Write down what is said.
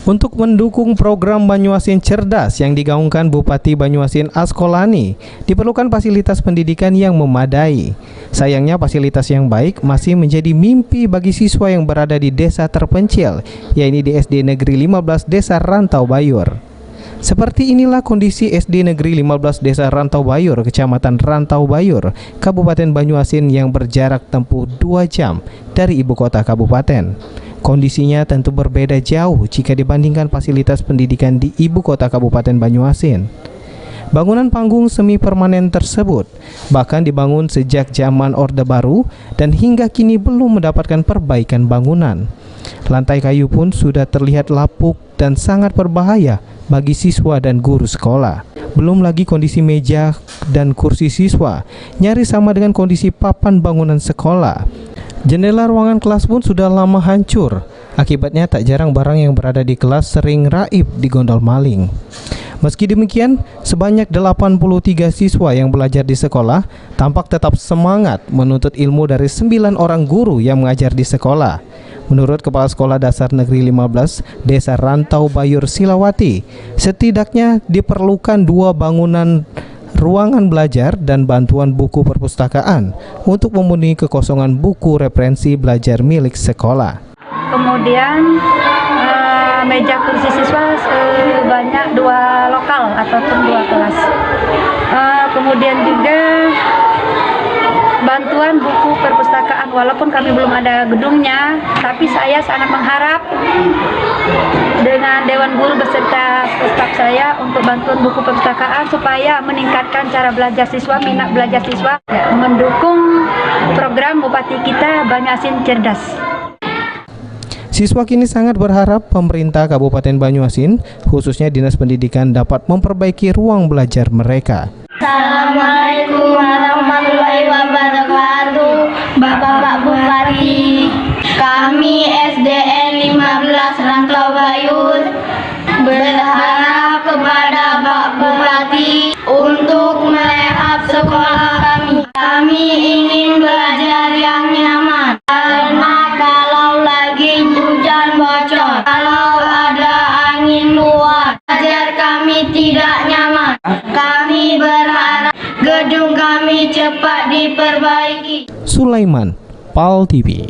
Untuk mendukung program Banyuasin Cerdas yang digaungkan Bupati Banyuasin Askolani, diperlukan fasilitas pendidikan yang memadai. Sayangnya fasilitas yang baik masih menjadi mimpi bagi siswa yang berada di desa terpencil, yaitu di SD Negeri 15 Desa Rantau Bayur. Seperti inilah kondisi SD Negeri 15 Desa Rantau Bayur, Kecamatan Rantau Bayur, Kabupaten Banyuasin yang berjarak tempuh 2 jam dari ibu kota kabupaten. Kondisinya tentu berbeda jauh jika dibandingkan fasilitas pendidikan di ibu kota Kabupaten Banyuasin. Bangunan panggung semi permanen tersebut bahkan dibangun sejak zaman Orde Baru dan hingga kini belum mendapatkan perbaikan bangunan. Lantai kayu pun sudah terlihat lapuk dan sangat berbahaya bagi siswa dan guru sekolah. Belum lagi kondisi meja dan kursi siswa nyaris sama dengan kondisi papan bangunan sekolah. Jendela ruangan kelas pun sudah lama hancur. Akibatnya tak jarang barang yang berada di kelas sering raib digondol maling. Meski demikian, sebanyak 83 siswa yang belajar di sekolah tampak tetap semangat menuntut ilmu dari 9 orang guru yang mengajar di sekolah. Menurut Kepala Sekolah Dasar Negeri 15 Desa Rantau Bayur Silawati, setidaknya diperlukan 2 bangunan ruangan belajar dan bantuan buku perpustakaan untuk memenuhi kekosongan buku referensi belajar milik sekolah. Kemudian meja kursi siswa sebanyak 2 lokal ataupun 2 kelas. Kemudian juga bantuan buku perpustakaan, walaupun kami belum ada gedungnya, tapi saya sangat mengharap dengan Dewan Guru beserta staf saya untuk bantuan buku perpustakaan supaya meningkatkan cara belajar siswa, minat belajar siswa, mendukung program Bupati kita Banyuasin Cerdas. Siswa kini sangat berharap pemerintah Kabupaten Banyuasin, khususnya Dinas Pendidikan, dapat memperbaiki ruang belajar mereka. Assalamualaikum warahmatullahi wabarakatuh, Bapak Bupati. Kami SDN 15 Rantau Bayur berharap kepada Pak Bupati untuk merehab sekolah kami. Kami ingin belajar yang nyaman, karena kalau lagi hujan bocor, kalau ada angin luar, belajar kami tidak nyaman. Kami berharap gedung kami cepat diperbaiki. Sulaiman, PAL TV.